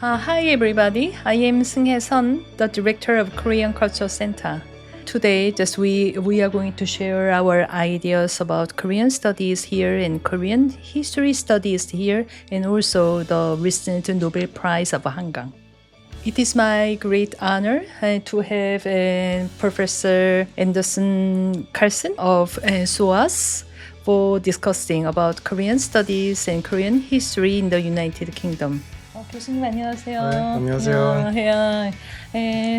Hi everybody, I am Seunghye Sun, the director of Korean Culture Center. Today, we are going to share our ideas about Korean studies here and Korean history studies here, and also the recent Nobel Prize of Hangang. It is my great honor to have Professor Anders Karlsson of SOAS for discussing about Korean studies and Korean history in the United Kingdom. 교수님 안녕하세요. 네, 안녕하세요.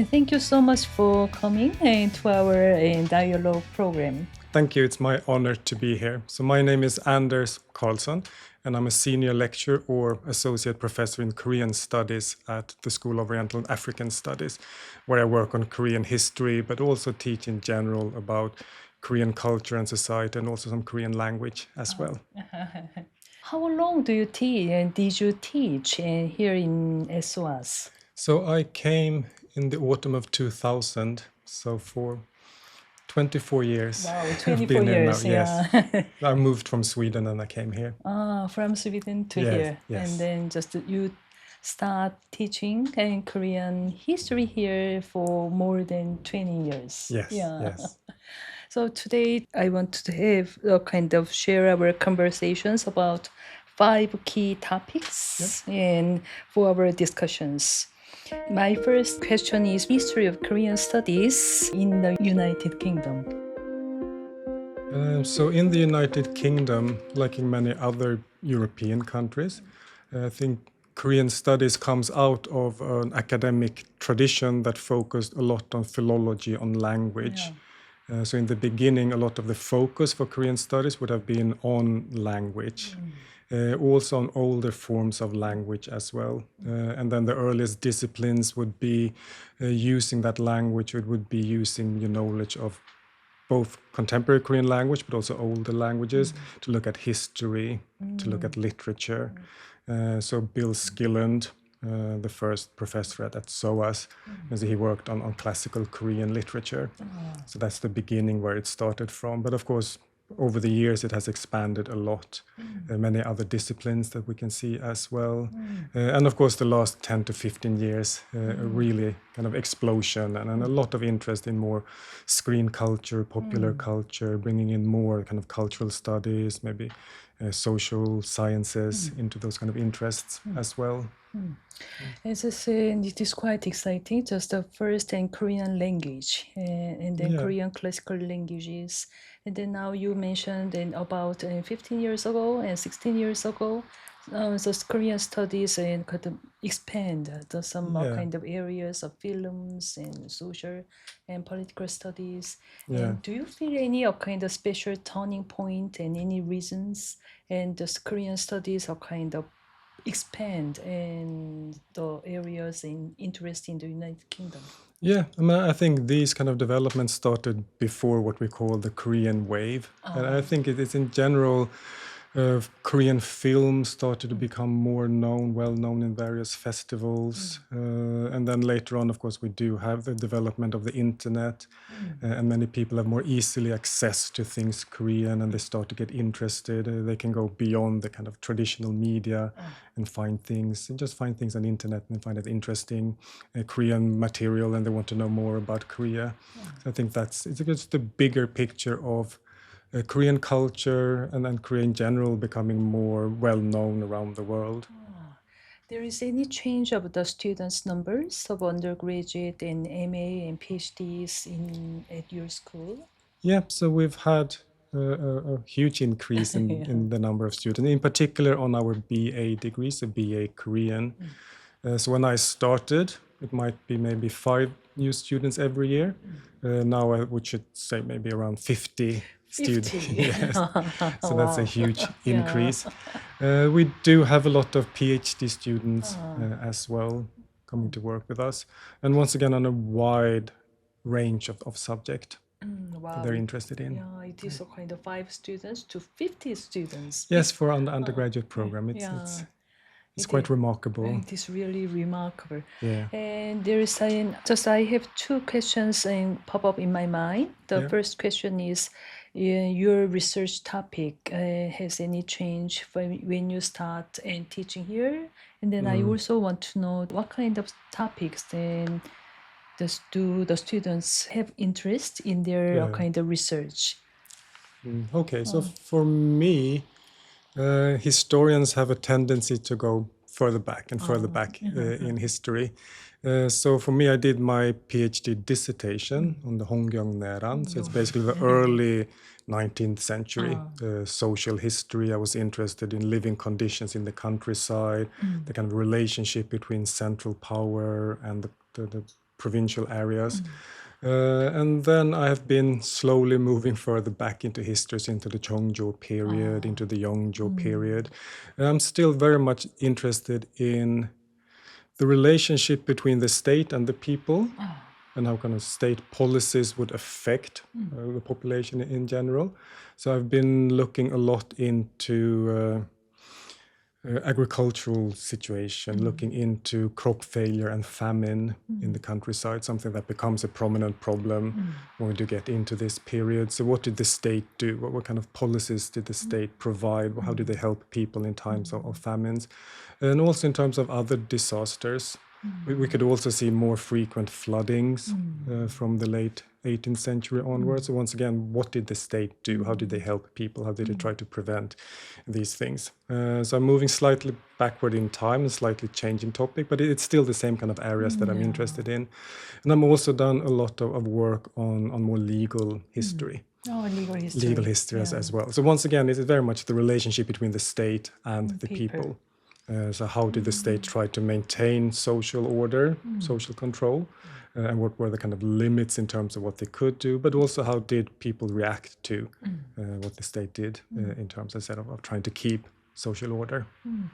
Thank you so much for coming to our dialogue program. Thank you. It's my honor to be here. So my name is Anders Karlsson, and I'm a senior lecturer or associate professor in Korean studies at the School of Oriental and African Studies, where I work on Korean history, but also teach in general about Korean culture and society, and also some Korean language as well. How long did you teach here in SOAS? So I came in the autumn of 2000, so for 24 years. Wow, I've 24 been here years, now, yes. yeah. I moved from Sweden and I came here. From Sweden to Yes, here. yes. And then just you start teaching Korean history here for more than 20 years. Yes, Yeah. yes. So today I want to have a kind of share our conversations about 5 key topics and for our discussions. My first question is history of Korean studies in the United Kingdom. So in the United Kingdom, like in many other European countries, I think Korean studies comes out of an academic tradition that focused a lot on philology, on language. So in the beginning, a lot of the focus for Korean studies would have been on language, also on older forms of language as well. And then the earliest disciplines would be using that language, it would be using your knowledge of both contemporary Korean language, but also older languages, to look at history, to look at literature. So Bill Skilland, the first professor at SOAS, as he worked on classical Korean literature. So that's the beginning where it started from. But of course, over the years, it has expanded a lot. Many other disciplines that we can see as well. And of course, the last 10 to 15 years, a really kind of explosion and a lot of interest in more screen culture, popular culture, bringing in more kind of cultural studies, maybe social sciences into those kind of interests as well. As I said, it is quite exciting. Just the first in Korean language, and then Korean classical languages, and then now you mentioned about 15 years ago and 16 years ago, those Korean studies and kind of expand to some kind of areas of films and social and political studies. And do you feel any kind of special turning point and any reasons? And those Korean studies are kind of expand in the areas in interest in the United Kingdom? Yeah, I mean, I think these kind of developments started before what we call the Korean wave. And I think it is in general, Korean film started to become more known, well known in various festivals. And then later on, of course, we do have the development of the internet, and many people have more easily access to things Korean, and they start to get interested. They can go beyond the kind of traditional media and find things, and just find things on the internet and find it interesting, Korean material, and they want to know more about Korea. So I think it's just the bigger picture of Korean culture and then Korea in general becoming more well-known around the world. There is any change of the students' numbers of undergraduate and MA and PhDs at your school? Yeah, so we've had a huge increase in the number of students, in particular on our BA degrees, so BA Korean. So when I started, it might be maybe 5 new students every year. Now we should say maybe around 50 students. Yes. So that's a huge increase. We do have a lot of PhD students as well coming to work with us. And once again, on a wide range of subject that they're interested in. Yeah, it is a kind of 5 students to 50 students. Yes, for an undergraduate program. It's quite remarkable. It is really remarkable. Yeah. And there is I have 2 questions pop up in my mind. The first question is, your research topic has any change when you start teaching here? And then I also want to know what kind of topics then do the students have interest in their kind of research? Okay, so for me, historians have a tendency to go further back and further back in history. So for me, I did my PhD dissertation on the Hongyeong. So it's basically the early 19th century social history. I was interested in living conditions in the countryside, the kind of relationship between central power and the provincial areas. And then I have been slowly moving further back into histories, into the Cheongjo period, into the Yeongjo period. And I'm still very much interested in the relationship between the state and the people, and how kind of state policies would affect the population in general. So I've been looking a lot into agricultural situation, looking into crop failure and famine in the countryside, something that becomes a prominent problem when we do get into this period. So what did the state do? What kind of policies did the state provide? How did they help people in times of famines? And also in terms of other disasters. We could also see more frequent floodings from the late 18th century onwards. So once again, what did the state do? How did they help people? How did they try to prevent these things? So I'm moving slightly backward in time, a slightly changing topic, but it's still the same kind of areas that I'm interested in. And I'm also done a lot of work on more legal history. Legal history. Legal history as well. So once again, it's very much the relationship between the state and the people. So how did the state try to maintain social order, social control, and what were the kind of limits in terms of what they could do, but also how did people react to what the state did in terms, as I said, of trying to keep social order.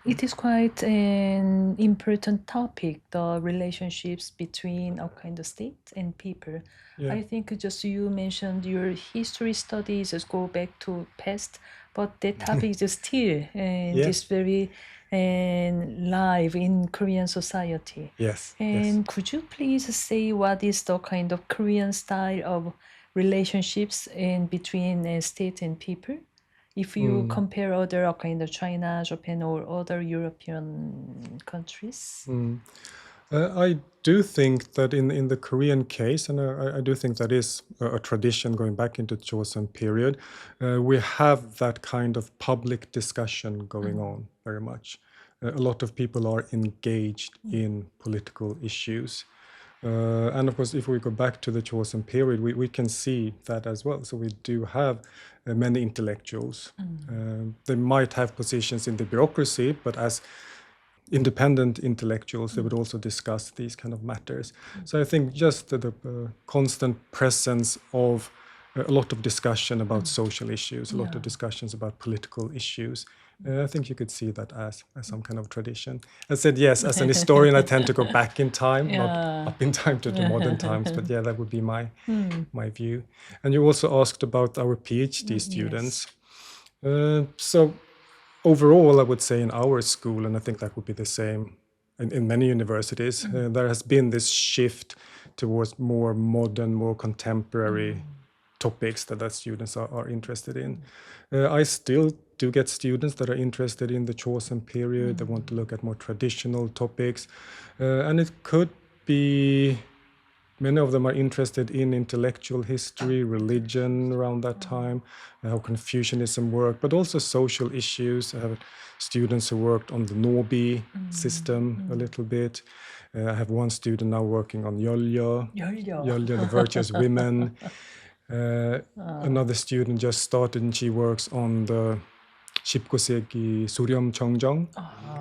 It is quite an important topic, the relationships between our kind of state and people. I think just you mentioned your history studies just go back to past, but that topic is still and is very live in Korean society. Yes. And could you please say what is the kind of Korean style of relationships in between state and people? If you compare other kind of China, Japan, or other European countries? I do think that in the Korean case, and I do think that is a tradition going back into Joseon period, we have that kind of public discussion going on very much. A lot of people are engaged in political issues. And of course, if we go back to the Joseon period, we can see that as well. So we do have many intellectuals. They might have positions in the bureaucracy, but as independent intellectuals, they would also discuss these kind of matters. So I think just the constant presence of a lot of discussion about social issues, a lot of discussions about political issues. I think you could see that as some kind of tradition. I said, yes, as an historian, I tend to go back in time, not up in time to the modern times. But yeah, that would be my view. And you also asked about our PhD students. So overall, I would say in our school, and I think that would be the same in many universities, there has been this shift towards more modern, more contemporary topics that students are interested in. I still do get students that are interested in the Joseon period. They want to look at more traditional topics. And it could be many of them are interested in intellectual history, religion around that time, how Confucianism worked, but also social issues. I have students who worked on the Nobi system a little bit. I have one student now working on Yeolyo, the virtuous women. Another student just started and she works on the 19세기 수렴 정정.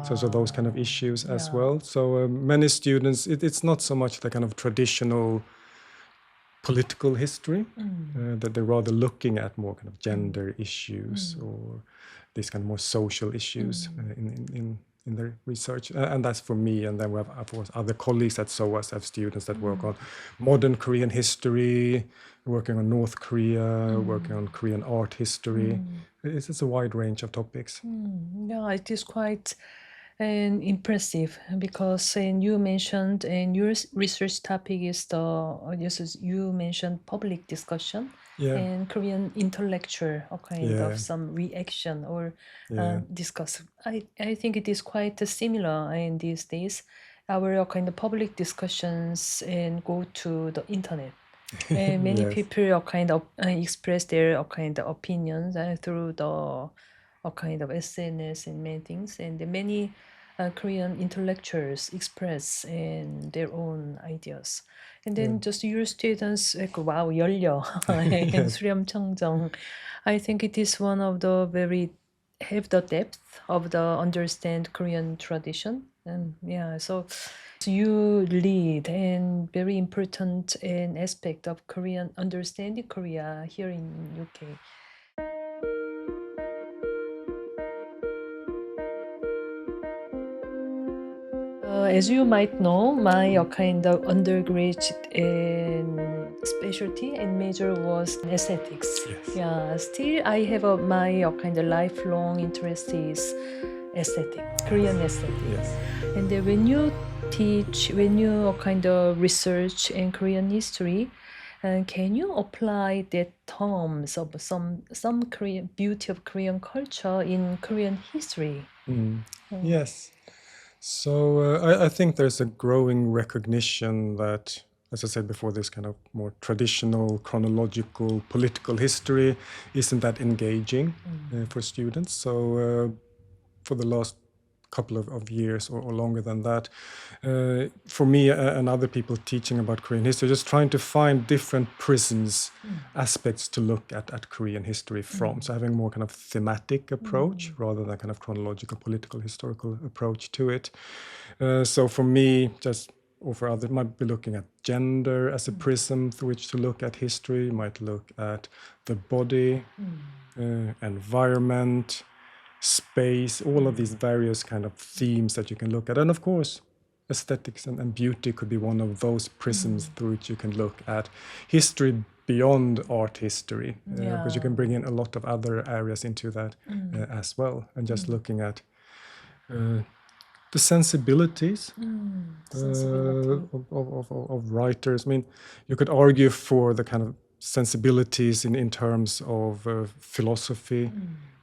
So those kind of issues as well. So many students, it's not so much the kind of traditional political history, that they're rather looking at more kind of gender issues or these kind of more social issues in their research. And that's for me. And then we have, of course, other colleagues at SOAS have students that work on modern Korean history, working on North Korea, working on Korean art history. It's a wide range of topics. Yeah, it is quite impressive because you mentioned and your research topic is you mentioned public discussion and Korean intellectual, a kind of Yeah. some reaction or Yeah. discuss. I think it is quite similar in these days. Our kind of public discussions and go to the internet. And many Yes. people kind of express their kind of opinions through the kind of SNS and many things. And many Korean intellectuals express in their own ideas. And then just your students, like, wow, 열려 and Yes. 수렴청정. I think it is one of the very have the depth of the understand Korean tradition. And yeah, so you lead and very important an aspect of Korean understanding Korea here in UK. As you might know, my kind of undergraduate in specialty and major was in aesthetics. Yes. Yeah, still I have my kind of lifelong interest is aesthetic, Korean aesthetic. Yes. And then when you teach, when you kind of research in Korean history, can you apply the terms of some Korean beauty of Korean culture in Korean history? Yes. So I think there's a growing recognition that, as I said before, this kind of more traditional, chronological, political history isn't that engaging for students. So for the last couple of years or longer than that, for me and other people teaching about Korean history, just trying to find different prisms, aspects to look at Korean history from. So having more kind of thematic approach rather than kind of chronological, political, historical approach to it. So for me, just or for others, might be looking at gender as a prism through which to look at history, might look at the body, environment, space, all of these various kind of themes that you can look at. And of course, aesthetics and beauty could be one of those prisms through which you can look at history beyond art history, because you can bring in a lot of other areas into that as well. And just looking at the sensibilities of writers. I mean, you could argue for the kind of sensibilities in terms of philosophy,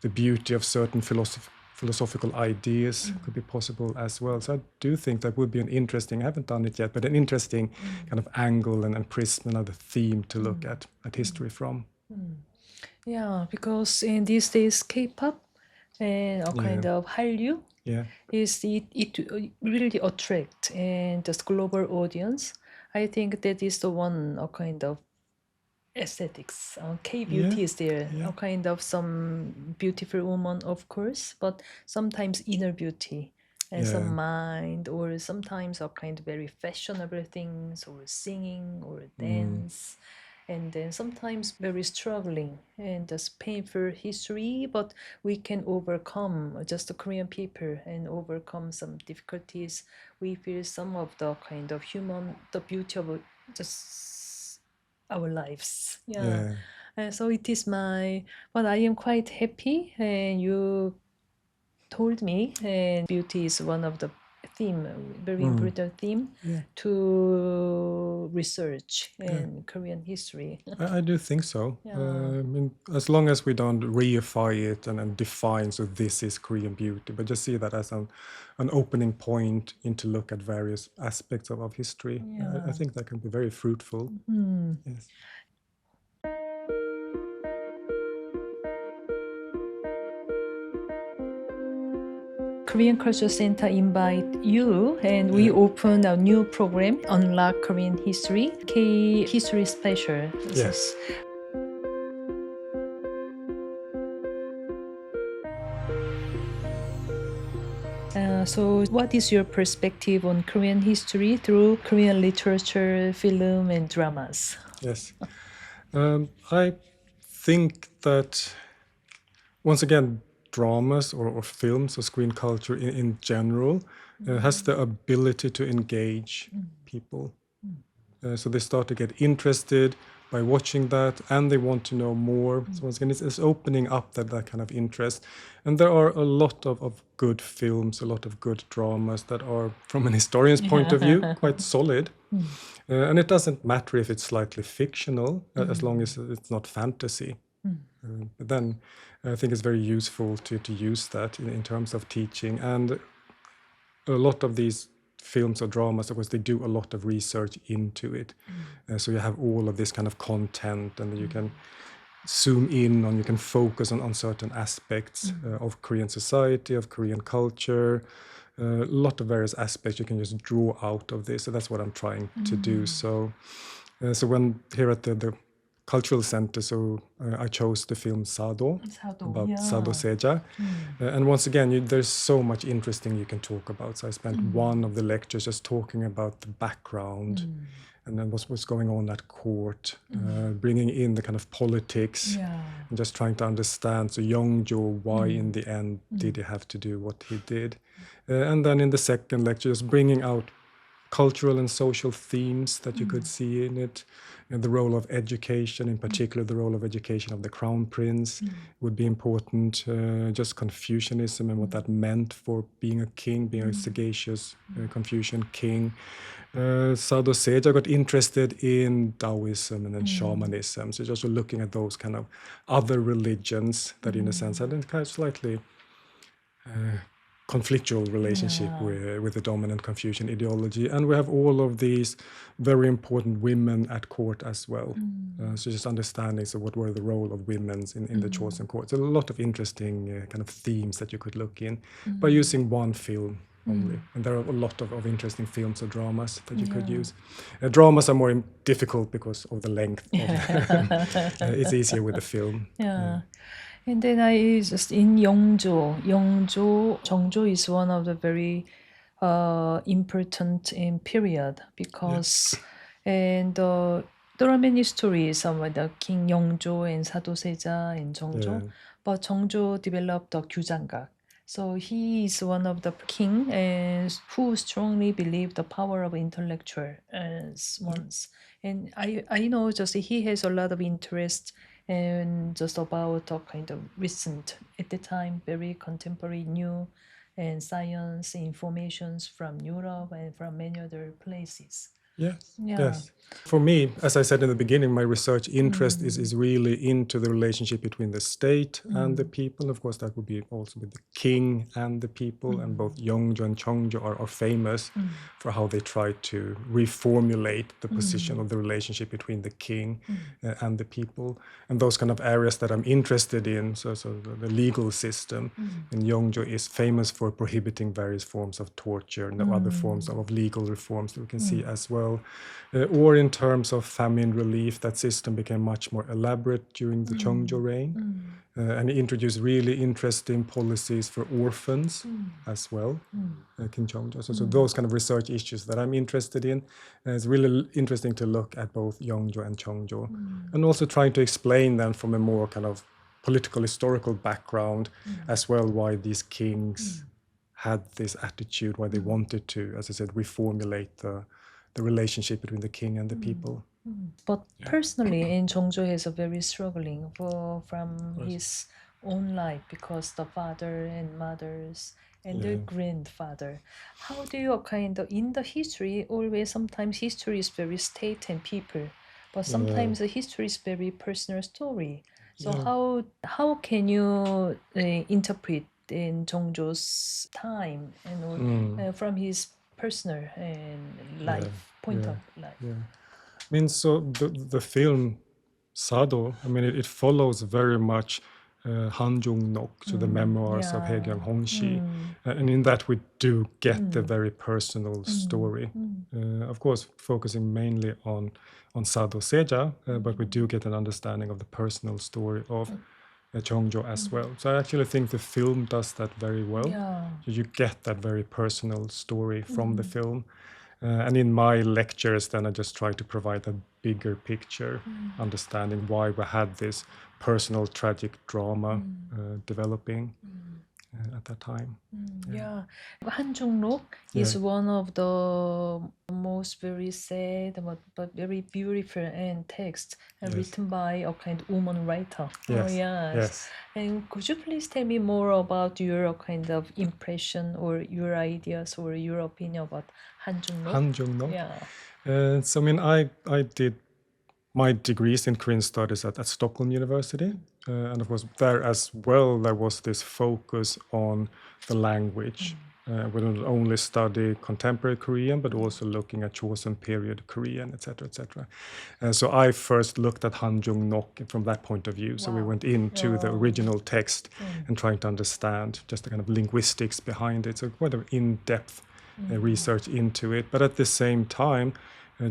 the beauty of certain philosophical ideas could be possible as well. So I do think that would be an interesting, I haven't done it yet, but an interesting kind of angle and prism, another theme to look at history from. Yeah, because in these days, K-pop and a kind of Hallyu Yeah. is it really attract and just global audience. I think that is the one a kind of aesthetics. K beauty is there, a kind of some beautiful woman, of course, but sometimes inner beauty and some mind, or sometimes a kind of very fashionable things, or singing or dance. And then sometimes very struggling and just painful history, but we can overcome just the Korean people and overcome some difficulties. We feel some of the kind of human, the beauty of just our lives. Yeah. And so it is but I am quite happy. And you told me, and beauty is one of the theme, very important theme to research in Korean history. I do think so. I mean, as long as we don't reify it and define, so this is Korean beauty, but just see that as an opening point into look at various aspects of history. I think that can be very fruitful. Yes. Korean Culture Center invite you, and we open a new program, Unlock Korean History, K History Special. Yes. So what is your perspective on Korean history through Korean literature, film, and dramas? Yes. I think that, once again, dramas or films or screen culture in general has the ability to engage people. So they start to get interested by watching that, and they want to know more. So once again, it's opening up that kind of interest. And there are a lot of good films, a lot of good dramas that are, from an historian's point of view, quite solid. And it doesn't matter if it's slightly fictional, as long as it's not fantasy. But then I think it's very useful to use that in terms of teaching. And a lot of these films or dramas, of course, they do a lot of research into it. So you have all of this kind of content, and you can zoom in on, you can focus on certain aspects of Korean society, of Korean culture, a lot of various aspects you can just draw out of this. So that's what I'm trying to do. So when here at the Cultural Center, I chose the film Sado, about Sado Seja. And once again, there's so much interesting you can talk about. So I spent one of the lectures just talking about the background and then what's going on at court, bringing in the kind of politics and just trying to understand. So Yeongjo, why in the end did he have to do what he did? And then in the second lecture, just bringing out cultural and social themes that you could see in it, and the role of education, in particular the role of education of the crown prince would be important, just Confucianism and what that meant for being a king, being a sagacious Confucian king. Sado Seja got interested in Taoism and then shamanism, so just looking at those kind of other religions that in a sense had a kind of slightly conflictual relationship with the dominant Confucian ideology. And we have all of these very important women at court as well. So just understanding what were the role of women in the Joseon court. So a lot of interesting kind of themes that you could look in by using one film only. And there are a lot of interesting films or dramas that you could use. Dramas are more difficult because of the length of them. It's easier with the film. And then I just in Yeongjo, Jeongjo is one of the very important in period because and there are many stories about the King Yeongjo and Sado Seja and Jeongjo, but Jeongjo developed the Gyujangak. So he is one of the king who strongly believe the power of intellectual ones. And I know just he has a lot of interest and just about a kind of recent, at the time, very contemporary new and science informations from Europe and from many other places. Yes. For me, as I said in the beginning, my research interest is really into the relationship between the state and the people. Of course, that would be also with the king and the people, and both Yeongjo and Jeongjo are famous for how they try to reformulate the position of the relationship between the king and the people. And those kind of areas that I'm interested in, so the legal system, and Yeongjo is famous for prohibiting various forms of torture and other forms of legal reforms that we can see as well. Or in terms of famine relief, that system became much more elaborate during the Jeongjo reign. And he introduced really interesting policies for orphans as well, King Jeongjo. So those kind of research issues that I'm interested in. It's really interesting to look at both Yeongjo and Jeongjo, and also trying to explain them from a more kind of political historical background as well, why these kings had this attitude, why they wanted to, as I said, reformulate the relationship between the king and the people. But personally, in Jeongjo is a very struggling from his own life because the father and mothers and the grandfather. How do you kind of in the history always sometimes history is very state and people, but sometimes the history is very personal story. So how can you interpret in Jeongjo's time and from his personal and life point of life? I mean, so the film Sado, I mean, it follows very much Han Jung-nok, so the memoirs of Haegyang Hongshi. And in that we do get the very personal story. Of course, focusing mainly on Sado Seja, but we do get an understanding of the personal story of Jeongjo as well. So I actually think the film does that very well. So you get that very personal story from the film. And in my lectures, then I just try to provide a bigger picture, understanding why we had this personal tragic drama developing at that time. Han Jung-nok is one of the most very sad but very beautiful and text written by a kind of woman writer. Yes. And could you please tell me more about your kind of impression or your ideas or your opinion about Han Jung-nok? Han Jung-nok? So I mean, I did my degrees in Korean studies at Stockholm University, and of course there as well there was this focus on the language. We don't only study contemporary Korean, but also looking at Joseon period Korean, etc., etc. So I first looked at Hanjung-nok from that point of view. So we Wow. went into the Oh. original text and trying to understand just the kind of linguistics behind it. So quite an in-depth research into it. But at the same time,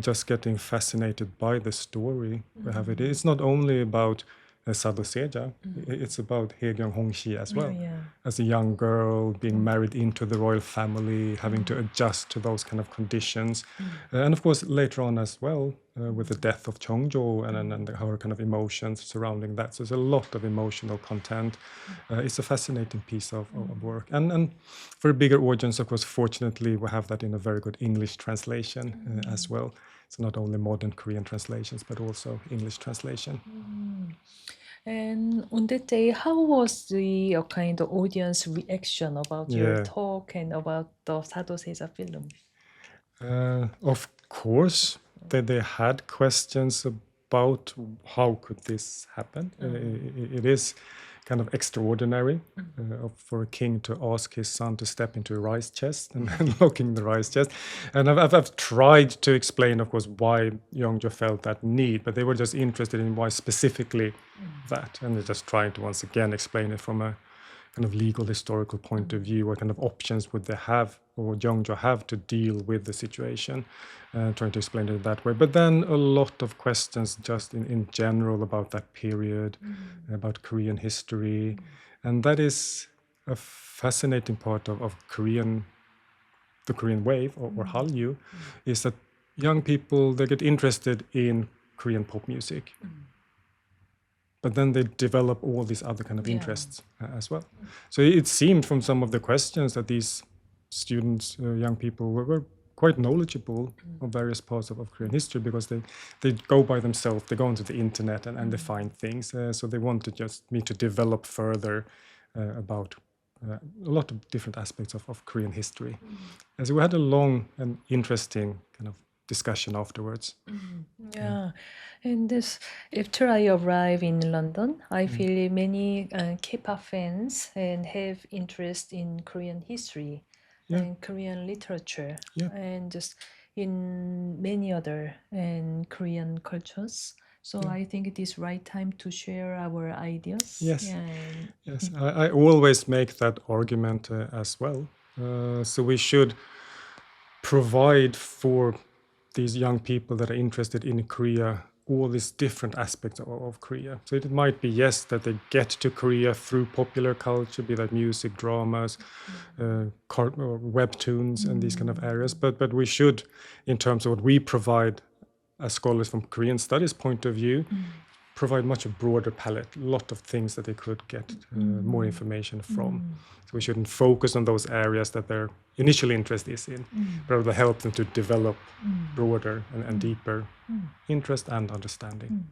just getting fascinated by the story we have it. It's not only about Sado Seja, it's about Haegyong Hongxi as well. Yeah. As a young girl, being married into the royal family, having to adjust to those kind of conditions. And of course, later on as well, with the death of Cheongjo and her kind of emotions surrounding that. So there's a lot of emotional content. It's a fascinating piece of work. And for a bigger audience, of course, fortunately, we have that in a very good English translation as well. It's not only modern Korean translations, but also English translation. And on that day, how was the kind of audience reaction about your Yeah. talk and about the Sado Seja film? Of course, they had questions about how could this happen. It is kind of extraordinary for a king to ask his son to step into a rice chest and locking the rice chest. And I've tried to explain, of course, why Yeongjo felt that need, but they were just interested in why specifically that. And they're just trying to once again explain it from a kind of legal historical point of view. What kind of options would they have or Yeongjo have to deal with the situation? Trying to explain it that way. But then a lot of questions just in general about that period, about Korean history. And that is a fascinating part of the Korean wave or Hallyu, is that young people, they get interested in Korean pop music. But then they develop all these other kind of interests as well. So it seemed from some of the questions that these students, young people, were quite knowledgeable of various parts of Korean history, because they go by themselves, they go onto the internet and they find things. So they wanted just me to develop further about a lot of different aspects of Korean history. And so we had a long and interesting kind of discussion afterwards. Yeah, and this after I arrive in London, I feel many K-pop fans and have interest in Korean history and Korean literature and just in many other and Korean cultures. So I think it is right time to share our ideas. Yes. Yeah, Yes, I always make that argument as well. So we should provide for these young people that are interested in Korea all these different aspects of Korea. So it might be, yes, that they get to Korea through popular culture, be that music, dramas, or webtoons and these kind of areas. But we should, in terms of what we provide as scholars from Korean studies point of view, provide much a broader palette, a lot of things that they could get more information from. So we shouldn't focus on those areas that their initial interest is in, but rather help them to develop broader and deeper interest and understanding.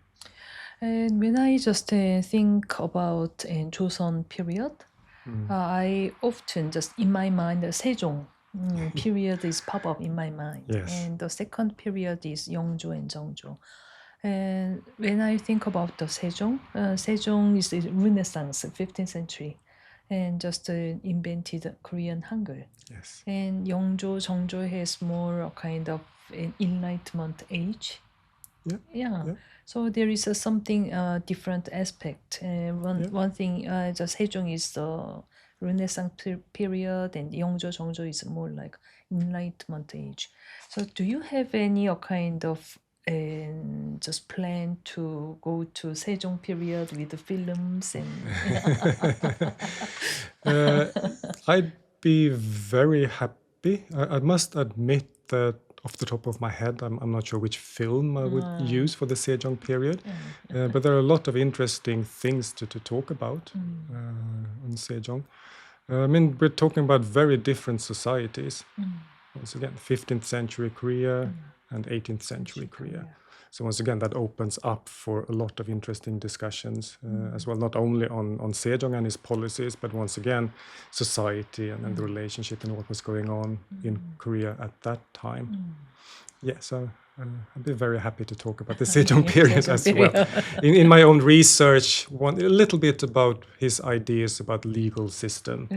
and when I just think about Joseon period, I often just in my mind the Sejong period is pop up in my mind, Yes. and the second period is Yeongjo and Jeongjo. And when I think about the Sejong, Sejong is the Renaissance, 15th century, and just invented Korean Hangul. Yes. And Yeongjo, Jeongjo has more a kind of an enlightenment age. Yeah. So there is something different aspect. One thing, just Sejong is the Renaissance period, and Yeongjo, Jeongjo is more like enlightenment age. So do you have any kind of just plan to go to Sejong period with the films and? I'd be very happy. I must admit that off the top of my head, I'm not sure which film I would use for the Sejong period, but there are a lot of interesting things to talk about on Sejong. I mean, we're talking about very different societies. Once again, 15th century Korea and 18th century Korea. So once again, that opens up for a lot of interesting discussions as well, not only on Sejong and his policies, but once again, society and the relationship and what was going on in Korea at that time. Yeah, so I'd be very happy to talk about the Sejong period Sejong as well. In my own research, a little bit about his ideas about legal system,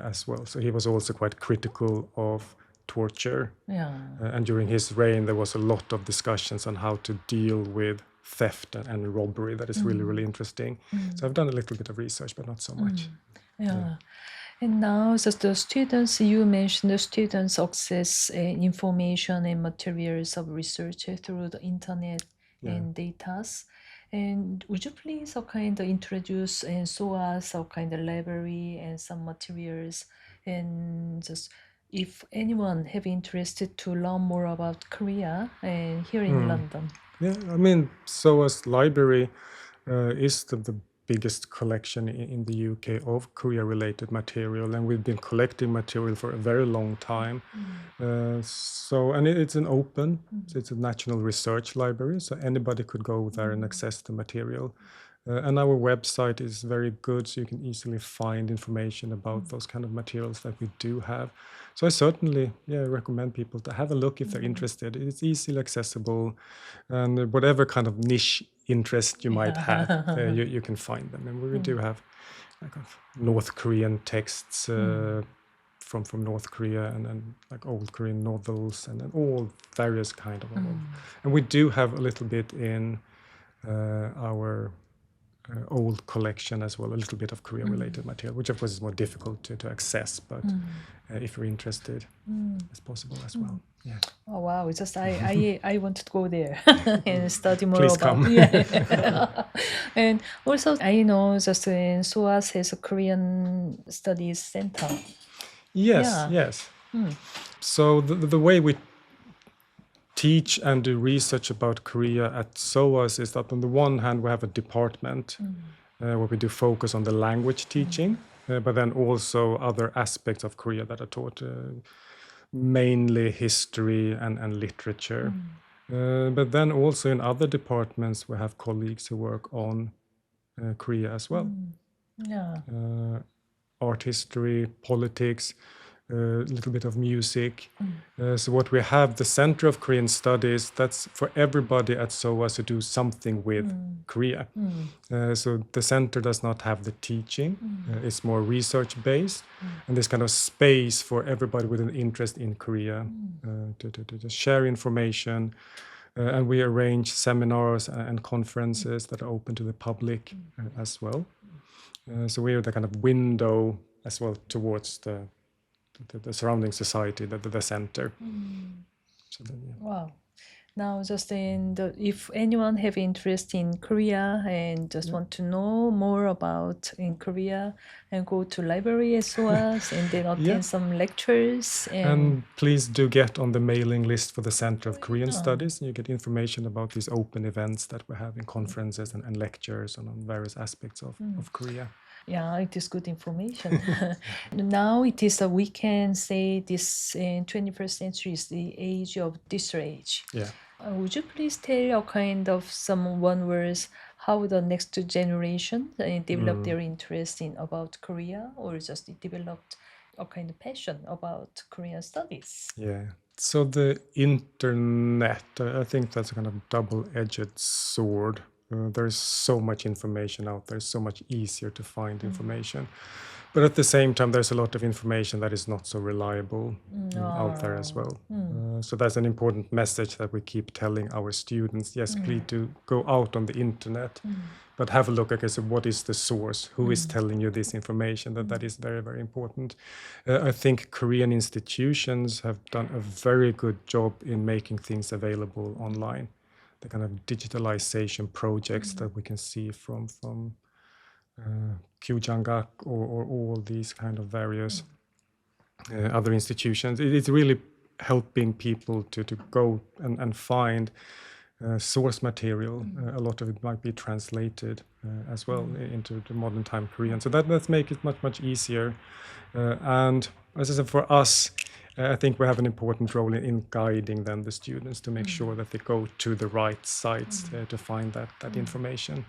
as well. So he was also quite critical of torture. And during his reign, there was a lot of discussions on how to deal with theft and robbery. That is really, really interesting. So I've done a little bit of research, but not so much. And now, just the students, you mentioned the students access information and materials of research through the internet and data. And would you please kind of introduce and show us a kind of library and some materials, and just if anyone have interested to learn more about Korea and here in London? Yeah, I mean, SOAS library is the biggest collection in the UK of Korea-related material, and we've been collecting material for a very long time. And it's an open, so it's a national research library, so anybody could go there and access the material. And our website is very good, so you can easily find information about those kind of materials that we do have. So I certainly recommend people to have a look if they're interested. It's easily accessible, and whatever kind of niche interest you might have, you can find them. And we do have like North Korean texts from North Korea, and like old Korean novels, and then all various kind of. And we do have a little bit in our old collection as well, a little bit of Korea-related material, which of course is more difficult to access, but if you're interested, it's possible as well. Yeah. Oh wow! It's just I want to go there and study more Please about. come. And also I know just in SOAS has a Korean Studies Center. Yes. So the way we teach and do research about Korea at SOAS is that on the one hand we have a department where we do focus on the language teaching, but then also other aspects of Korea that are taught, mainly history and literature. But then also in other departments we have colleagues who work on Korea as well. Art history, politics, a little bit of music. So what we have, the Center of Korean Studies, that's for everybody at SOAS to do something with Korea. So the center does not have the teaching, it's more research-based, and there's kind of space for everybody with an interest in Korea to share information. And we arrange seminars and conferences that are open to the public as well. So we are the kind of window as well towards the surrounding society, the center. So then, Wow. Now, just if anyone have interest in Korea and just want to know more about in Korea, and go to library as well, and then attend some lectures. And please do get on the mailing list for the Center of Korean Studies. You get information about these open events that we have in conferences and lectures on various aspects of Korea. Yeah, it is good information. Now it is we can say this 21st century is the age of digital age. Would you please tell a kind of some one words how the next generation develop their interest in about Korea, or just developed a kind of passion about Korean studies? So the internet, I think that's a kind of double-edged sword. There's so much information out there, it's so much easier to find information. But at the same time, there's a lot of information that is not so reliable out there as well. So that's an important message that we keep telling our students. Yes, please do go out on the internet, but have a look, okay, so what is the source? Who is telling you this information? That is very, very important. I think Korean institutions have done a very good job in making things available online. The kind of digitalization projects that we can see from Kyujangak or all these kind of various other institutions. It's really helping people to go and find source material. A lot of it might be translated as well into the modern time Korean. So that makes it much easier. And as I said, for us, I think we have an important role in guiding then the students to make sure that they go to the right sites to find that information.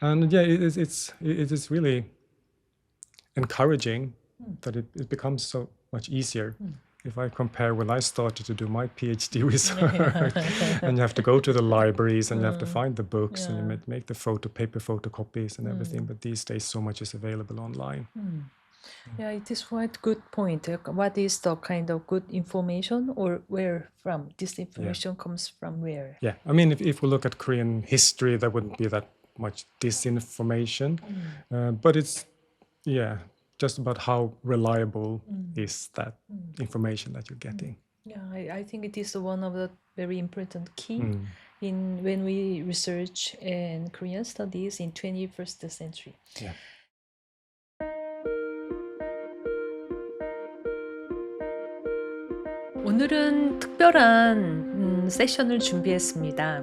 And it is really encouraging that it becomes so much easier if I compare when I started to do my PhD research, and you have to go to the libraries and you have to find the books and you make the paper photocopies and everything. But these days, so much is available online. Yeah, it is quite good point. What is the kind of good information or where from? This information comes from where? Yeah, I mean, if we look at Korean history, there wouldn't be that much disinformation, but it's, just about how reliable is that information that you're getting. Yeah, I think it is one of the very important key in when we research in Korean studies in 21st century. Yeah. 오늘은 특별한 세션을 준비했습니다.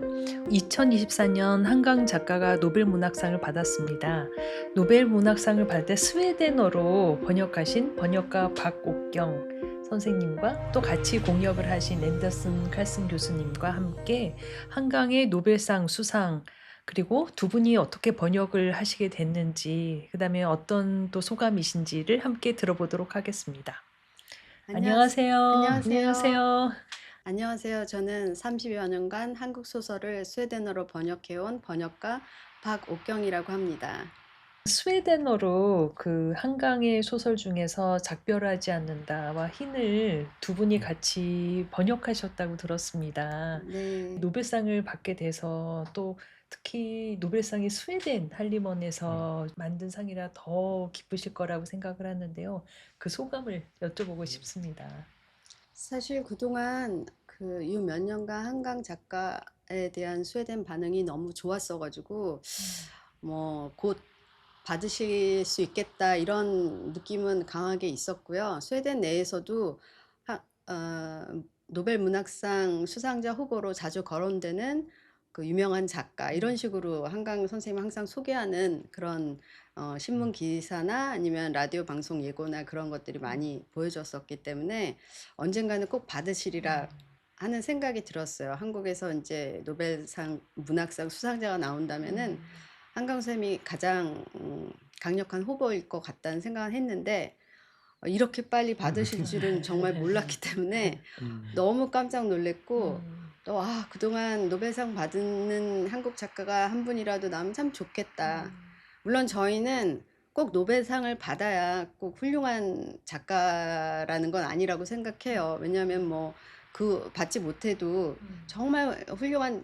2024년 한강 작가가 노벨 문학상을 받았습니다. 노벨 문학상을 받을 때 스웨덴어로 번역하신 번역가 박옥경 선생님과 또 같이 공역을 하신 앤더슨 칼슨 교수님과 함께 한강의 노벨상 수상 그리고 두 분이 어떻게 번역을 하시게 됐는지 그다음에 어떤 또 소감이신지를 함께 들어보도록 하겠습니다. 안녕하세요. 안녕하세요. 안녕하세요. 저는 30여 년간 한국 소설을 스웨덴어로 번역해온 번역가 박옥경이라고 합니다. 스웨덴어로 그 한강의 소설 중에서 작별하지 않는다와 흰을 두 분이 같이 번역하셨다고 들었습니다. 네. 노벨상을 받게 돼서 또 특히 노벨상이 스웨덴 할리먼에서 만든 상이라 더 기쁘실 거라고 생각을 하는데요. 그 소감을 여쭤보고 싶습니다. 사실 그동안 그 몇 년간 한강 작가에 대한 스웨덴 반응이 너무 좋았어가지고 뭐 곧 받으실 수 있겠다 이런 느낌은 강하게 있었고요. 스웨덴 내에서도 노벨 문학상 수상자 후보로 자주 거론되는 그 유명한 작가 이런 식으로 한강 선생님 항상 소개하는 그런 신문 기사나 아니면 라디오 방송 예고나 그런 것들이 많이 보여줬었기 때문에 언젠가는 꼭 받으시리라 하는 생각이 들었어요. 한국에서 이제 노벨상 문학상 수상자가 나온다면은 한강 선생님이 가장 강력한 후보일 것 같다는 생각을 했는데 이렇게 빨리 받으실 줄은 정말 몰랐기 때문에 너무 깜짝 놀랐고 또 그동안 노벨상 받는 한국 작가가 한 분이라도 나오면 참 좋겠다. 물론 저희는 꼭 노벨상을 받아야 꼭 훌륭한 작가라는 건 아니라고 생각해요. 왜냐하면 뭐 그 받지 못해도 정말 훌륭한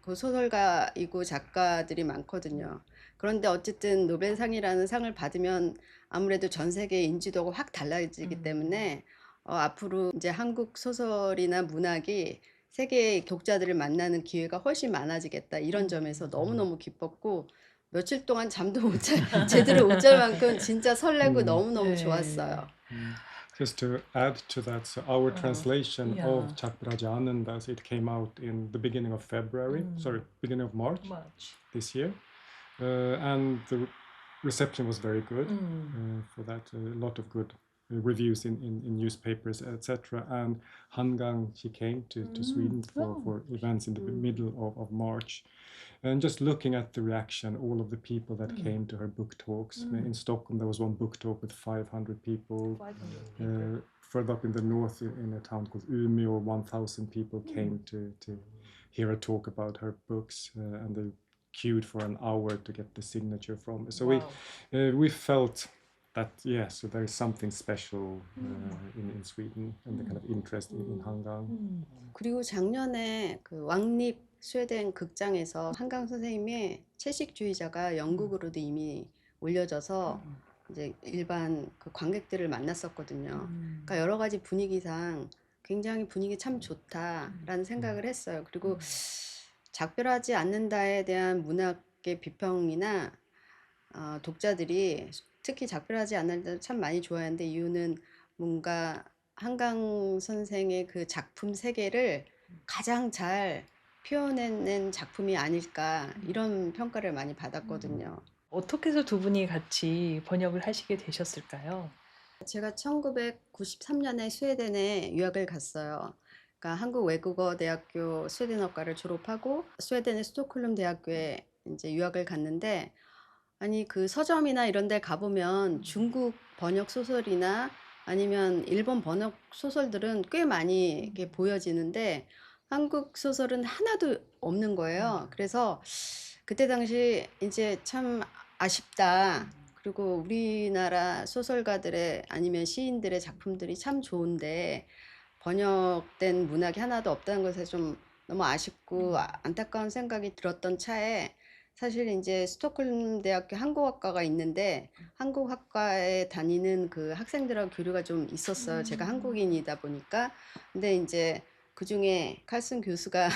그 소설가이고 작가들이 많거든요. 그런데 어쨌든 노벨상이라는 상을 받으면 아무래도 전 세계의 인지도가 확 달라지기 때문에 앞으로 이제 한국 소설이나 문학이 세계의 독자들을 만나는 기회가 훨씬 많아지겠다. 이런 점에서 너무너무 기뻤고 며칠 동안 잠도 제대로 못 잘 만큼 진짜 설레고 너무너무 좋았어요. Just to add to that, so our translation of Chakbraja Anandas, it came out in the beginning of beginning of March this year. And the reception was very good for that. A lot of good reviews in newspapers, etc. And Hangang, she came to Sweden for events in the middle of March. And just looking at the reaction, all of the people that came to her book talks. In Stockholm, there was one book talk with 500 people. Further up in the north, in a town called Umeå, 1,000 people came to hear her talk about her books, and they queued for an hour to get the signature from her. So we felt that, so there is something special in Sweden and the kind of interest in Hangang. 그리고 작년에 그 왕립 스웨덴 극장에서 한강 선생님의 채식주의자가 연극으로도 이미 올려져서 이제 일반 그 관객들을 만났었거든요. 그러니까 여러 가지 분위기상 굉장히 분위기 참 좋다라는 생각을 했어요. 그리고 작별하지 않는다에 대한 문학의 비평이나 독자들이 특히 작별하지 않는다 참 많이 좋아하는데 이유는 뭔가 한강 선생의 그 작품 세계를 가장 잘 표현해낸 작품이 아닐까 이런 평가를 많이 받았거든요. 어떻게 해서 두 분이 같이 번역을 하시게 되셨을까요? 제가 1993년에 스웨덴에 유학을 갔어요. 그러니까 한국 외국어 대학교 스웨덴어과를 졸업하고 스웨덴의 스톡홀름 대학교에 이제 유학을 갔는데 아니 그 서점이나 이런 데 가보면 중국 번역 소설이나 아니면 일본 번역 소설들은 꽤 많이 이렇게 보여지는데 한국 소설은 하나도 없는 거예요. 그래서 그때 당시 이제 참 아쉽다. 그리고 우리나라 소설가들의 아니면 시인들의 작품들이 참 좋은데 번역된 문학이 하나도 없다는 것에 좀 너무 아쉽고 안타까운 생각이 들었던 차에 사실 이제 스톡홀름 대학교 한국학과가 있는데 한국학과에 다니는 그 학생들하고 교류가 좀 있었어요. 제가 한국인이다 보니까. 근데 이제 그 중에 칼슨 교수가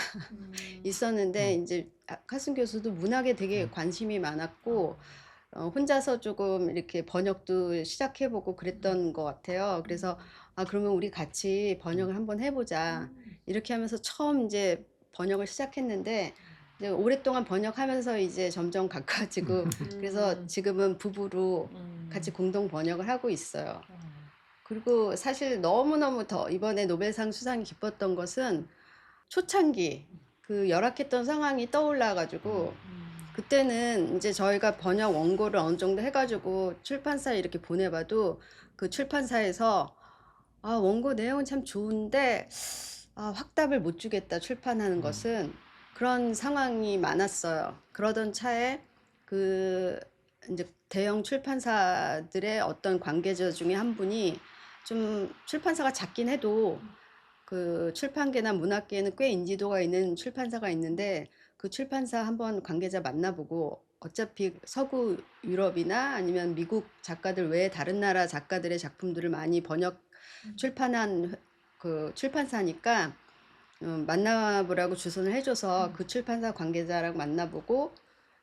있었는데 이제 칼슨 교수도 문학에 되게 관심이 많았고 혼자서 조금 이렇게 번역도 시작해보고 그랬던 것 같아요. 그래서 그러면 우리 같이 번역을 한번 해보자. 이렇게 하면서 처음 이제 번역을 시작했는데 이제 오랫동안 번역하면서 이제 점점 가까워지고 그래서 지금은 부부로 같이 공동 번역을 하고 있어요. 그리고 사실 너무너무 더 이번에 노벨상 수상이 기뻤던 것은 초창기 그 열악했던 상황이 떠올라가지고 그때는 이제 저희가 번역 원고를 어느 정도 해가지고 출판사에 이렇게 보내봐도 그 출판사에서 원고 내용은 참 좋은데 확답을 못 주겠다 출판하는 것은 그런 상황이 많았어요. 그러던 차에 그 이제 대형 출판사들의 어떤 관계자 중에 한 분이 좀 출판사가 작긴 해도 그 출판계나 문학계에는 꽤 인지도가 있는 출판사가 있는데 그 출판사 한번 관계자 만나보고 어차피 서구 유럽이나 아니면 미국 작가들 외에 다른 나라 작가들의 작품들을 많이 번역 출판한 그 출판사니까 만나보라고 주선을 해줘서 그 출판사 관계자랑 만나보고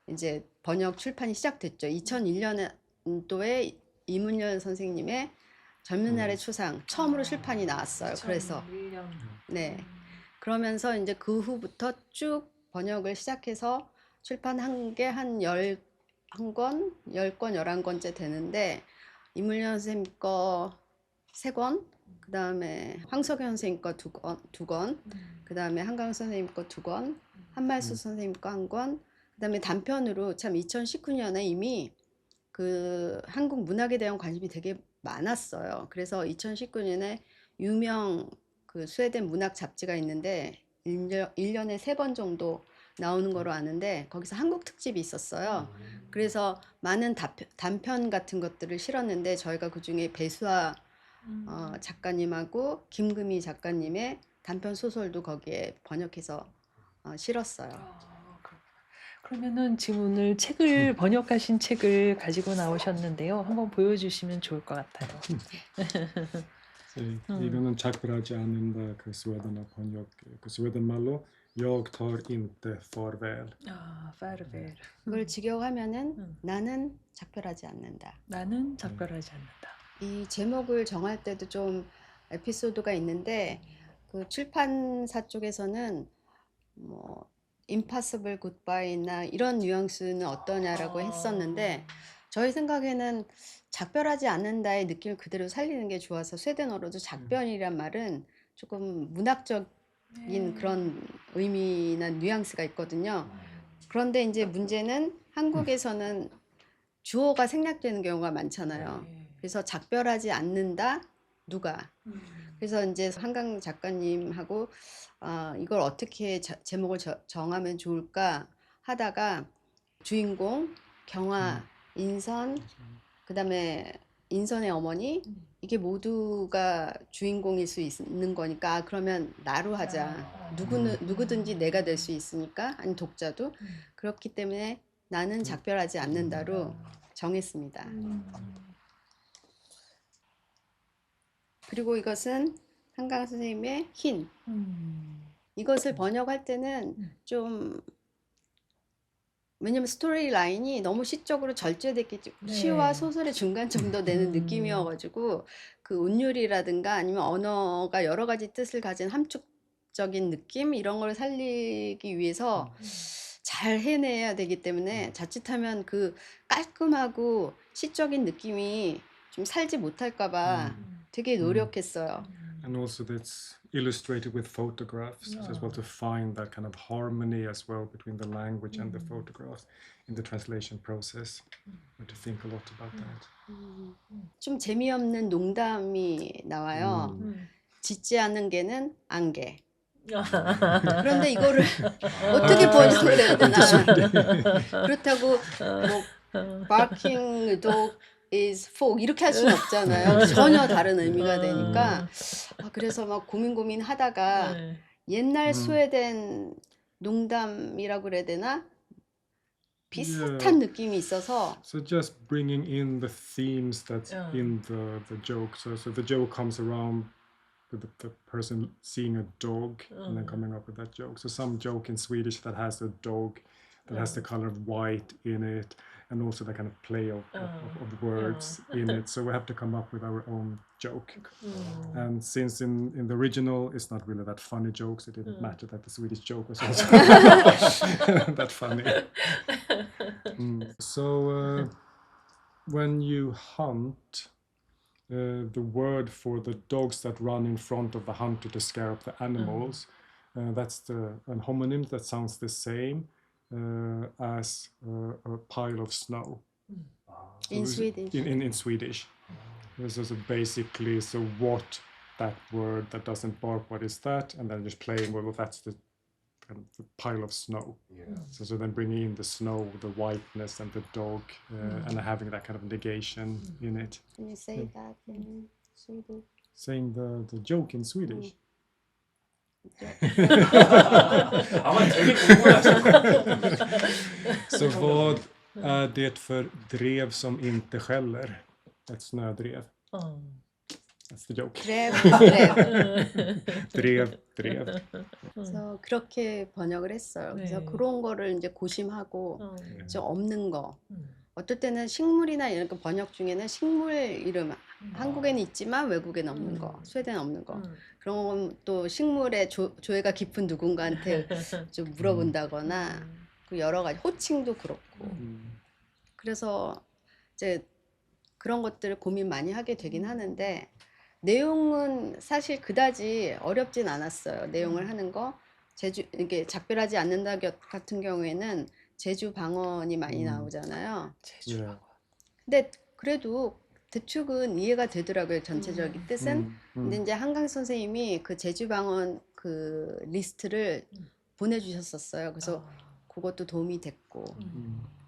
이제 번역 출판이 시작됐죠. 2001년도에 이문열 선생님의 젊은 날의 추상 처음으로 출판이 나왔어요. 그래서 2001년. 네. 그러면서 이제 그 후부터 쭉 번역을 시작해서 출판한 게 한 11권, 10권, 11권째 되는데 이문열 선생님 거 3권, 그 다음에 황석현 선생님 거 2권, 그 다음에 한강 선생님 거 2권, 한말수 선생님 거 1권, 그 다음에 단편으로 참 2019년에 이미 그 한국 문학에 대한 관심이 되게 많았어요. 그래서 2019년에 유명 그 스웨덴 문학 잡지가 있는데 1년에 3번 정도 나오는 거로 아는데 거기서 한국 특집이 있었어요. 그래서 많은 단편 같은 것들을 실었는데 저희가 그중에 배수아 작가님하고 김금희 작가님의 단편 소설도 거기에 번역해서 실었어요. 그러면은 지금 오늘 책을 번역하신 책을 가지고 나오셨는데요. 한번 보여주시면 좋을 것 같아요. 이거는 작별하지 않는다 그 스웨덴어 번역 그 스웨덴말로 Jag tar inte farväl. farewell. 그걸 직역하면은 나는 작별하지 않는다. 나는 작별하지 않는다. 이 제목을 정할 때도 좀 에피소드가 있는데 그 출판사 쪽에서는 뭐 impossible goodbye나 이런 뉘앙스는 어떠냐라고 했었는데 저희 생각에는 작별하지 않는다의 느낌을 그대로 살리는 게 좋아서 스웨덴어로도 작별이란 말은 조금 문학적인 그런 의미나 뉘앙스가 있거든요. 그런데 이제 문제는 한국에서는 주어가 생략되는 경우가 많잖아요. 그래서 작별하지 않는다 누가. 그래서 이제 한강 작가님하고 이걸 어떻게 제목을 정하면 좋을까 하다가 주인공, 경아, 인선, 그다음에 인선의 어머니 이게 모두가 주인공일 수 있는 거니까 그러면 나로 하자. 누구든지 내가 될 수 있으니까 아니 독자도 그렇기 때문에 나는 작별하지 않는다로 정했습니다. 그리고 이것은 한강 선생님의 흰. 이것을 번역할 때는 좀 왜냐면 스토리 라인이 너무 시적으로 절제됐기 때문에 시와 소설의 중간 정도 되는 느낌이어가지고 그 운율이라든가 아니면 언어가 여러 가지 뜻을 가진 함축적인 느낌 이런 걸 살리기 위해서 잘 해내야 되기 때문에 자칫하면 그 깔끔하고 시적인 느낌이 좀 살지 못할까봐 되게 노력했어요. And also that's illustrated with photographs as well, to find that kind of harmony as well between the language and the photographs in the translation process. And to think a lot about that. 좀 재미없는 농담이 나와요. 짖지 않는 개는 안개. 그런데 이거를 어떻게 번역을 해야 되나? 그렇다고 뭐 barking dog is fog 이렇게 할 수는 없잖아요. 전혀 다른 의미가 되니까. 그래서 막 고민하다가 옛날 스웨덴 농담이라고 그래야 되나? 비슷한 느낌이 있어서. So just bringing in the themes that's in the joke. So the joke comes around with the person seeing a dog and then coming up with that joke. So some joke in Swedish that has a dog that has the color of white in it, and also the kind of play of words in it. So we have to come up with our own joke. And since in the original it's not really that funny jokes, it didn't matter that the Swedish joke was also that funny. So when you hunt, the word for the dogs that run in front of the hunter to scare up the animals, that's an homonym that sounds the same as a pile of snow. In Swedish. In Swedish. So basically, so what that word that doesn't bark, what is that? And then just playing, well, that's the pile of snow. So then bringing in the snow, the whiteness, and the dog, and having that kind of negation in it. Can you say that in Swedish? Saying the joke in Swedish. Så vad är det för drev som inte skäller? Ett snödrev. That's the joke. drev. 그래서 그렇게 번역을 했어요. 그래서 그런 거를 이제 고심하고 좀 없는 거. 어떨 때는 식물이나 이런 거 번역 중에는 식물 이름 한국에는 있지만 외국에는 없는 거, 스웨덴에 없는 거. 그런 건 또 식물에 조예가 깊은 누군가한테 좀 물어본다거나 그 여러 가지 호칭도 그렇고. 그래서 이제 그런 것들을 고민 많이 하게 되긴 하는데 내용은 사실 그다지 어렵진 않았어요. 내용을 하는 거. 이게 작별하지 않는다 같은 경우에는 제주 방언이 많이 나오잖아요. 제주 방언. 근데 그래도 대충은 이해가 되더라고요. 전체적인 뜻은. 근데 이제 한강 선생님이 그 제주 방언 그 리스트를 보내주셨었어요. 그래서 그것도 도움이 됐고.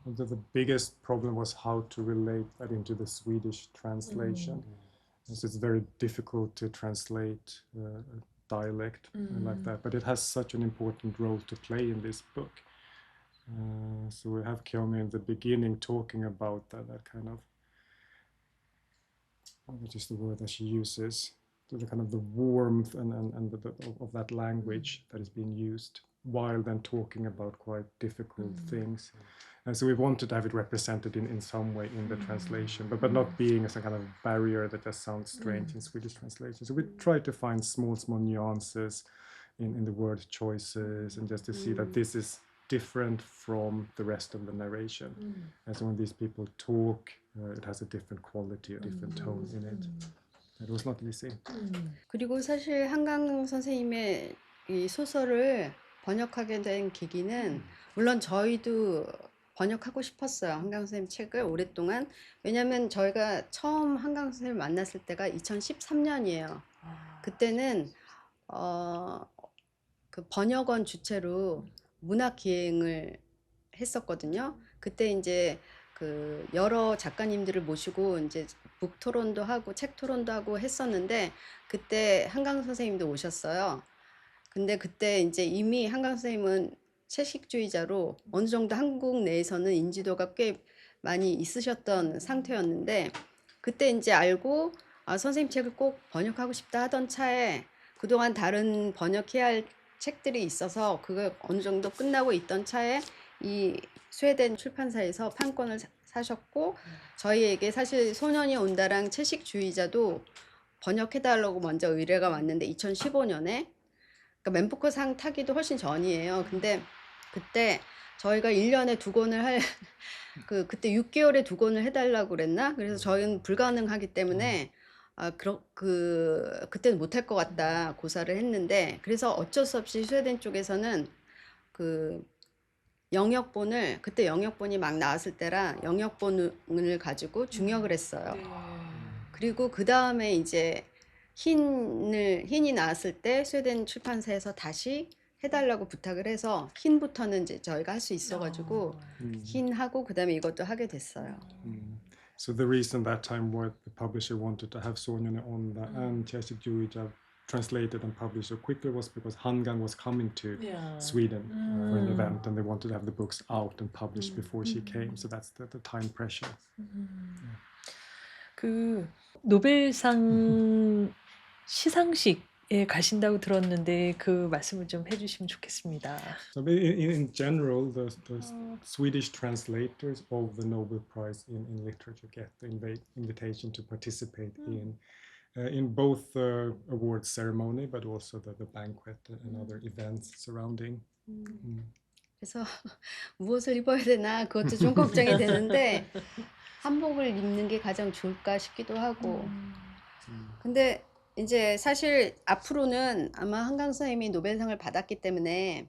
The biggest problem was how to relate that into the Swedish translation. So it's very difficult to translate a dialect like that, but it has such an important role to play in this book. So we have Kyung in the beginning talking about that kind of, what is the word that she uses, the kind of the warmth and of that language that is being used, while then talking about quite difficult things. And so we wanted to have it represented in some way in the translation, but not being as a kind of barrier that just sounds strange in Swedish translation. So we tried to find small nuances in the word choices, and just to see that this is different from the rest of the narration. And so when these people talk, it has a different quality, a different tone in it. It was not easy. 그리고 사실 한강 선생님의 이 소설을 번역하게 된 계기는 물론 저희도 번역하고 싶었어요. 한강 선생님 책을 오랫동안. 왜냐하면 저희가 처음 한강 선생님을 만났을 때가 2013년이에요. 그때는 그 번역원 주체로 문학 기행을 했었거든요. 그때 이제 그 여러 작가님들을 모시고 이제 북 토론도 하고 책 토론도 하고 했었는데 그때 한강 선생님도 오셨어요. 근데 그때 이제 이미 한강 선생님은 채식주의자로 어느 정도 한국 내에서는 인지도가 꽤 많이 있으셨던 상태였는데 그때 이제 알고 선생님 책을 꼭 번역하고 싶다 하던 차에 그동안 다른 번역해야 할 책들이 있어서 그거 어느 정도 끝나고 있던 차에 이 스웨덴 출판사에서 판권을 사셨고 저희에게 사실 소년이 온다랑 채식주의자도 번역해달라고 먼저 의뢰가 왔는데 2015년에 그러니까 맨부커상 타기도 훨씬 전이에요. 근데 그때 저희가 1년에 2권을 그때 6개월에 2권을 해달라고 그랬나? 그래서 저희는 불가능하기 때문에 그때는 못할 것 같다 고사를 했는데 그래서 어쩔 수 없이 스웨덴 쪽에서는 그 영역본을 그때 영역본이 막 나왔을 때라 영역본을 가지고 중역을 했어요. 네. 그리고 그 다음에 이제 흰이 나왔을 때 스웨덴 출판사에서 다시 해달라고 부탁을 해서 흰부터는 이제 저희가 할 수 있어가지고 흰하고 그 다음에 이것도 하게 됐어요. So the reason that time why the publisher wanted to have Seunghye on that and Hyosuk translated and published so quickly was because Hangang was coming to Sweden for an event and they wanted to have the books out and published before she came. So that's the time pressure. 그 노벨상 시상식에 가신다고 들었는데 그 말씀을 좀 해주시면 좋겠습니다. So in general, the Swedish translators of the Nobel Prize in literature get the invitation to participate in both the awards ceremony, but also the banquet and other events surrounding. 그래서 무엇을 입어야 되나 그것도 좀 걱정이 되는데 한복을 입는 게 가장 좋을까 싶기도 하고. 근데 이제 사실 앞으로는 아마 한강 선생님이 노벨상을 받았기 때문에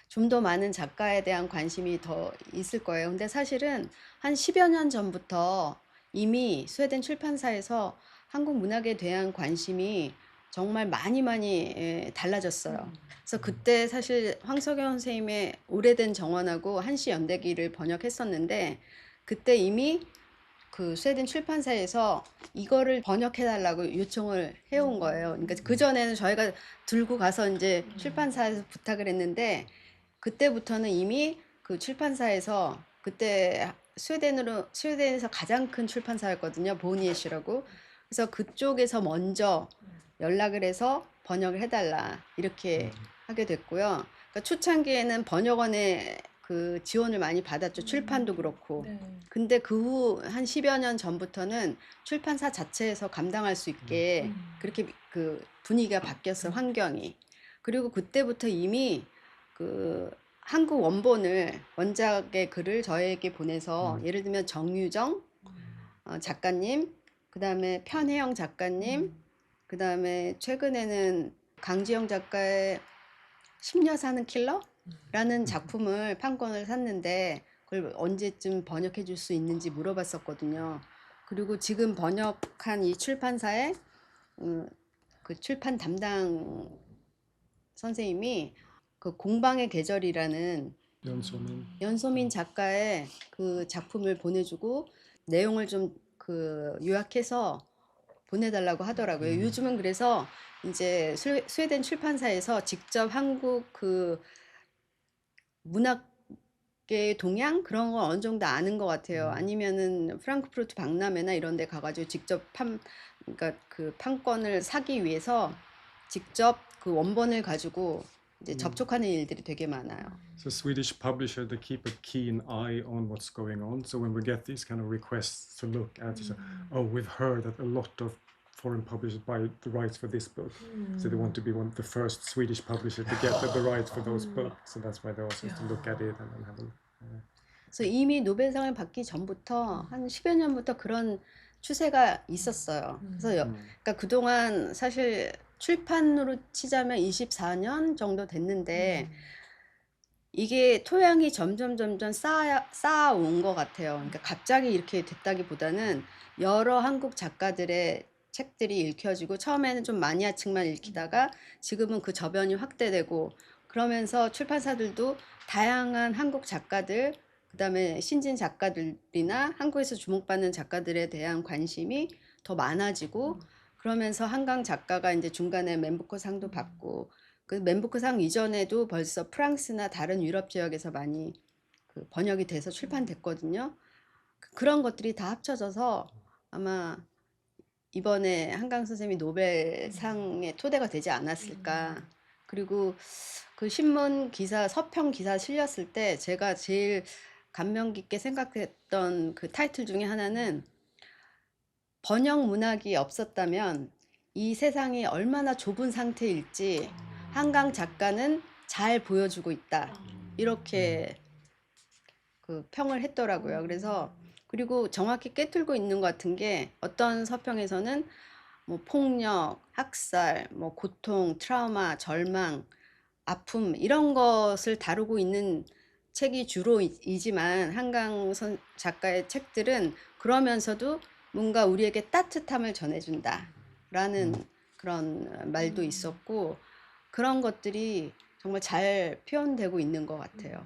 좀 더 많은 작가에 대한 관심이 더 있을 거예요. 근데 사실은 한 10여 년 전부터 이미 스웨덴 출판사에서 한국 문학에 대한 관심이 정말 많이 달라졌어요. 그래서 그때 사실 황석영 선생님의 오래된 정원하고 한시 연대기를 번역했었는데 그때 이미 그 스웨덴 출판사에서 이거를 번역해달라고 요청을 해온 거예요. 그러니까 그전에는 저희가 들고 가서 이제 출판사에서 부탁을 했는데 그때부터는 이미 그 출판사에서 그때 스웨덴에서 가장 큰 출판사였거든요. 보니에시라고. 그래서 그쪽에서 먼저 연락을 해서 번역을 해달라 이렇게 하게 됐고요. 그러니까 초창기에는 번역원의 그 지원을 많이 받았죠. 출판도 그렇고. 네. 근데 그 후 한 10여 년 전부터는 출판사 자체에서 감당할 수 있게 그렇게 그 분위기가 바뀌었어요. 환경이. 그리고 그때부터 이미 그 한국 원본을 원작의 글을 저에게 보내서 예를 들면 정유정 작가님, 그 다음에 편혜영 작가님, 그 다음에 최근에는 강지영 작가의 10년 사는 킬러라는 작품을 판권을 샀는데 그걸 언제쯤 번역해 줄 수 있는지 물어봤었거든요. 그리고 지금 번역한 이 출판사의 그 출판 담당 선생님이 그 공방의 계절이라는 연소민 작가의 그 작품을 보내주고 내용을 좀 그 요약해서 보내달라고 하더라고요. 요즘은 그래서 이제 스웨덴 출판사에서 직접 한국 그 문학계의 동향 그런 거 어느 정도 아는 것 같아요. 아니면은 프랑크푸르트 박람회나 이런 데 가가지고 직접 그러니까 그 판권을 사기 위해서 직접 그 원본을 가지고 이제 접촉하는 일들이 되게 많아요. So Swedish publisher, they keep a keen eye on what's going on. So when we get these kind of requests to look at, oh, we've heard that a lot of foreign publishers buy the rights for this book. So they want to be one of the first Swedish publishers to get the rights for those books. So that's why they also have to look at it and have a look. 그래서 이미 노벨상을 받기 전부터 한 10여 년부터 그런 추세가 있었어요. 그래서 그러니까 그동안 사실 출판으로 치자면 24년 정도 됐는데 이게 토양이 점점 쌓아온 것 같아요. 그러니까 갑자기 이렇게 됐다기보다는 여러 한국 작가들의 책들이 읽혀지고 처음에는 좀 마니아층만 읽히다가 지금은 그 저변이 확대되고 그러면서 출판사들도 다양한 한국 작가들 그다음에 신진 작가들이나 한국에서 주목받는 작가들에 대한 관심이 더 많아지고 그러면서 한강 작가가 이제 중간에 맨부커상도 받고 그 맨부커상 이전에도 벌써 프랑스나 다른 유럽 지역에서 많이 그 번역이 돼서 출판됐거든요. 그런 것들이 다 합쳐져서 아마 이번에 한강 선생님이 노벨상의 토대가 되지 않았을까. 그리고 그 신문 기사, 서평 기사 실렸을 때 제가 제일 감명 깊게 생각했던 그 타이틀 중에 하나는 번역 문학이 없었다면 이 세상이 얼마나 좁은 상태일지 한강 작가는 잘 보여주고 있다. 이렇게 그 평을 했더라고요. 그래서 그리고 정확히 꿰뚫고 있는 것 같은 게 어떤 서평에서는 뭐 폭력, 학살, 뭐 고통, 트라우마, 절망, 아픔 이런 것을 다루고 있는 책이 주로이지만 한강 작가의 책들은 그러면서도 뭔가 우리에게 따뜻함을 전해준다라는 그런 말도 있었고 그런 것들이 정말 잘 표현되고 있는 것 같아요.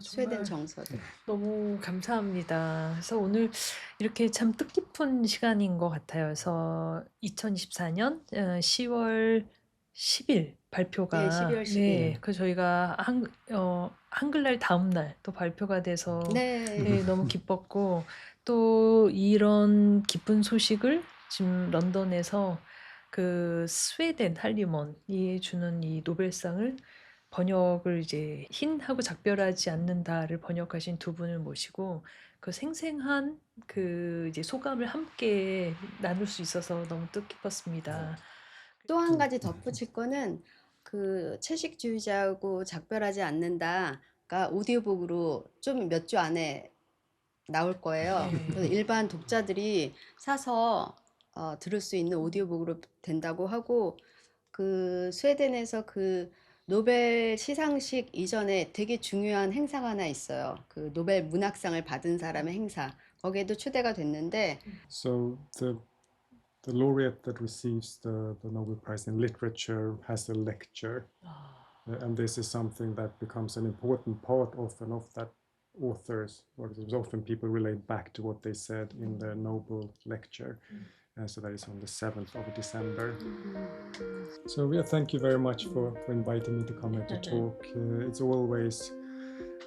스웨덴 정말 정서들. 너무 감사합니다. 그래서 오늘 이렇게 참 뜻깊은 시간인 것 같아요. 그래서 2024년 10월 10일 네, 발표가 12월 10일. 네, 그 저희가 한글날 다음 날 또 발표가 돼서 네. 네, 너무 기뻤고 또 이런 기쁜 소식을 지금 런던에서 그 스웨덴 할리먼이 주는 이 노벨상을 번역을 이제 흰하고 작별하지 않는다를 번역하신 두 분을 모시고 그 생생한 그 이제 소감을 함께 나눌 수 있어서 너무 뜻깊었습니다. 또 한 가지 덧붙일 거는 그 채식주의자하고 작별하지 않는다가 오디오북으로 좀 몇 주 안에 나올 거예요. 네. 그래서 일반 독자들이 사서 들을 수 있는 오디오북으로 된다고 하고 그 스웨덴에서 그 노벨 시상식 이전에 되게 중요한 행사가 하나 있어요. 그 노벨 문학상을 받은 사람의 행사. 거기에도 초대가 됐는데 So the laureate that receives the Nobel Prize in Literature has a lecture, and this is something that becomes an important part often of that authors, or often people relate back to what they said in the Nobel lecture. So that is on the 7th of December. So yeah, thank you very much for inviting me to come here to talk. It's always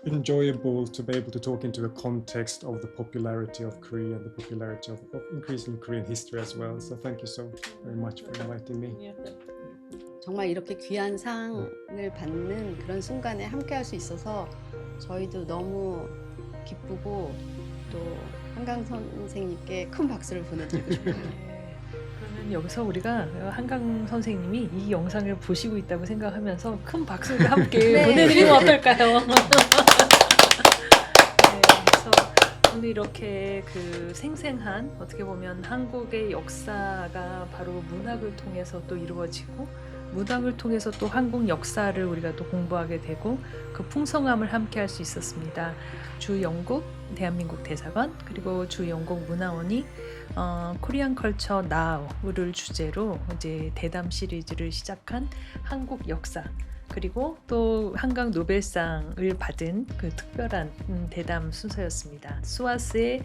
enjoyable to be able to talk into the context of the popularity of Korea and the popularity of increasingly Korean history as well. So thank you so very much for inviting me. 정말 이렇게 귀한 상을 받는 그런 순간에 함께 할 수 있어서 저희도 너무 기쁘고 또 한강 선생님께 큰 박수를 보내드리고 싶어요. 그러면 여기서 우리가 한강 선생님이 이 영상을 보시고 있다고 생각하면서 큰 박수를 함께 네. 보내드리면 어떨까요? 네, 그래서 오늘 이렇게 그 생생한 어떻게 보면 한국의 역사가 바로 문학을 통해서 또 이루어지고 문학을 통해서 또 한국 역사를 우리가 또 공부하게 되고 그 풍성함을 함께 할 수 있었습니다. 주 영국 대한민국 대사관 그리고 주 영국 문화원이 코리안 컬처 나우를 주제로 이제 대담 시리즈를 시작한 한국 역사 그리고 또 한강 노벨상을 받은 그 특별한 대담 순서였습니다. 수아스의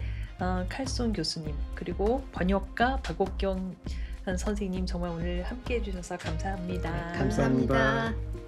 칼손 교수님 그리고 번역가 박옥경 선생님 정말 오늘 함께 해주셔서 감사합니다. 감사합니다. 감사합니다.